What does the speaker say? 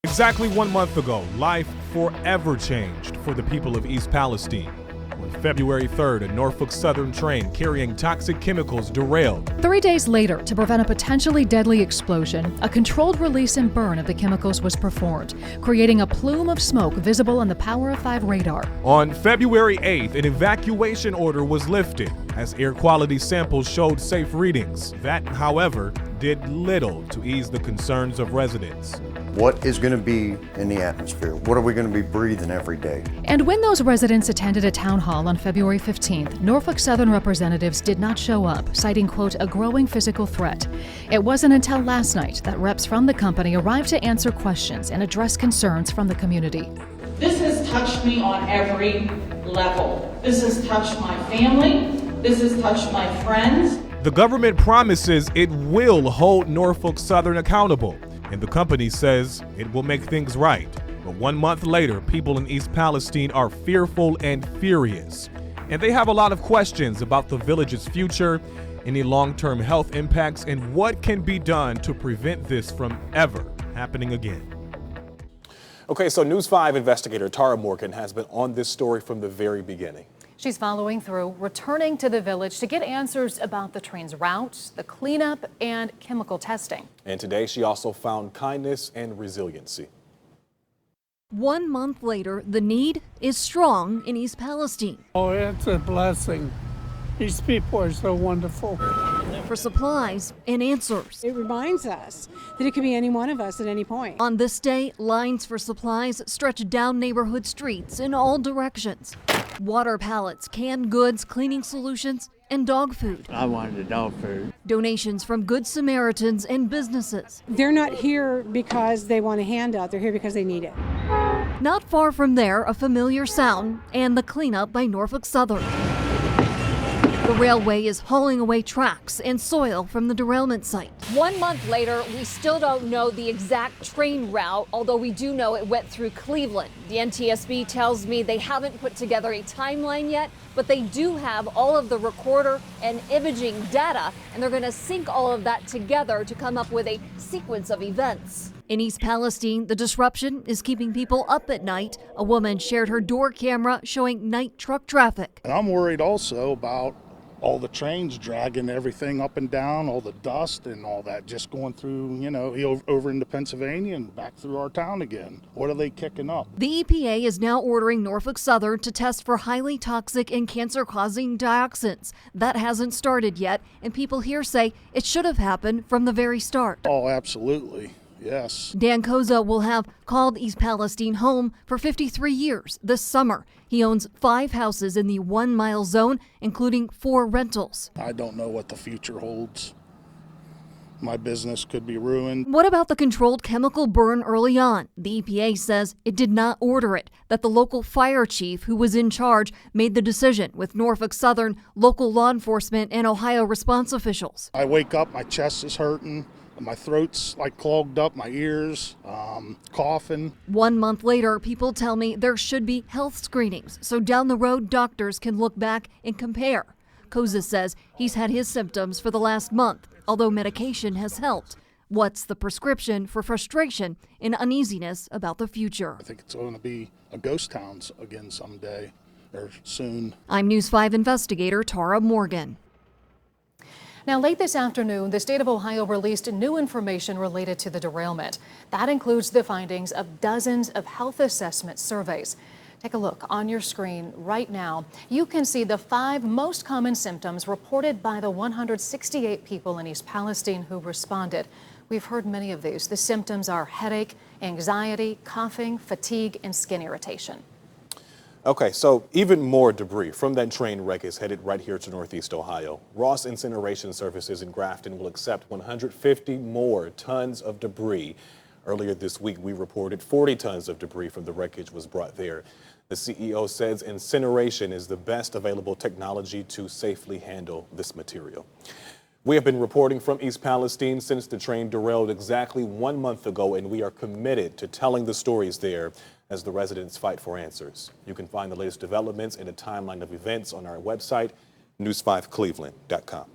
Exactly 1 month ago, life forever changed for the people of East Palestine. On February 3rd, a Norfolk Southern train carrying toxic chemicals derailed. 3 days later, to prevent a potentially deadly explosion, a controlled release and burn of the chemicals was performed, creating a plume of smoke visible on the Power of 5 radar. On February 8th, an evacuation order was lifted as air quality samples showed safe readings. That, however, did little to ease the concerns of residents. What is going to be in the atmosphere? What are we going to be breathing every day? And when those residents attended a town hall on February 15th, Norfolk Southern representatives did not show up, citing, quote, a growing physical threat. It wasn't until last night that reps from the company arrived to answer questions and address concerns from the community. This has touched me on every level. This has touched my family. This has touched my friends. The government promises it will hold Norfolk Southern accountable, and the company says it will make things right. But 1 month later, people in East Palestine are fearful and furious. And they have a lot of questions about the village's future, any long-term health impacts, and what can be done to prevent this from ever happening again. Okay, so News 5 investigator Tara Morgan has been on this story from the very beginning. She's following through, returning to the village to get answers about the train's route, the cleanup, and chemical testing. And today she also found kindness and resiliency. 1 month later, the need is strong in East Palestine. Oh, it's a blessing. These people are so wonderful. For supplies and answers. It reminds us that it could be any one of us at any point. On this day, lines for supplies stretch down neighborhood streets in all directions. Water pallets, canned goods, cleaning solutions, and dog food. I wanted the dog food. Donations from Good Samaritans and businesses. They're not here because they want a handout. They're here because they need it. Not far from there, a familiar sound and the cleanup by Norfolk Southern. The railway is hauling away tracks and soil from the derailment site. 1 month later, we still don't know the exact train route, although we do know it went through Cleveland. The NTSB tells me they haven't put together a timeline yet, but they do have all of the recorder and imaging data, and they're going to sync all of that together to come up with a sequence of events. In East Palestine, the disruption is keeping people up at night. A woman shared her door camera showing night truck traffic. And I'm worried also about all the trains dragging everything up and down, all the dust and all that just going through, over into Pennsylvania and back through our town again. What are they kicking up? The EPA is now ordering Norfolk Southern to test for highly toxic and cancer-causing dioxins. That hasn't started yet, and people here say it should have happened from the very start. Oh, absolutely. Yes. Dan Koza will have called East Palestine home for 53 years this summer. He owns 5 houses in the 1 mile zone, including 4 rentals. I don't know what the future holds. My business could be ruined. What about the controlled chemical burn early on? The EPA says it did not order it, that the local fire chief who was in charge made the decision with Norfolk Southern, local law enforcement, and Ohio response officials. I wake up, my chest is hurting. My throat's like clogged up, my ears, coughing. 1 month later, people tell me there should be health screenings, so down the road, doctors can look back and compare. Koza says he's had his symptoms for the last month, although medication has helped. What's the prescription for frustration and uneasiness about the future? I think it's going to be a ghost town again someday or soon. I'm News 5 investigator Tara Morgan. Now, late this afternoon, the state of Ohio released new information related to the derailment. That includes the findings of dozens of health assessment surveys. Take a look on your screen right now. You can see the 5 most common symptoms reported by the 168 people in East Palestine who responded. We've heard many of these. The symptoms are headache, anxiety, coughing, fatigue, and skin irritation. Okay, so even more debris from that train wreck is headed right here to Northeast Ohio. Ross Incineration Services in Grafton will accept 150 more tons of debris. Earlier this week, we reported 40 tons of debris from the wreckage was brought there. The CEO says incineration is the best available technology to safely handle this material. We have been reporting from East Palestine since the train derailed exactly 1 month ago, and we are committed to telling the stories there as the residents fight for answers. You can find the latest developments and a timeline of events on our website, news5cleveland.com.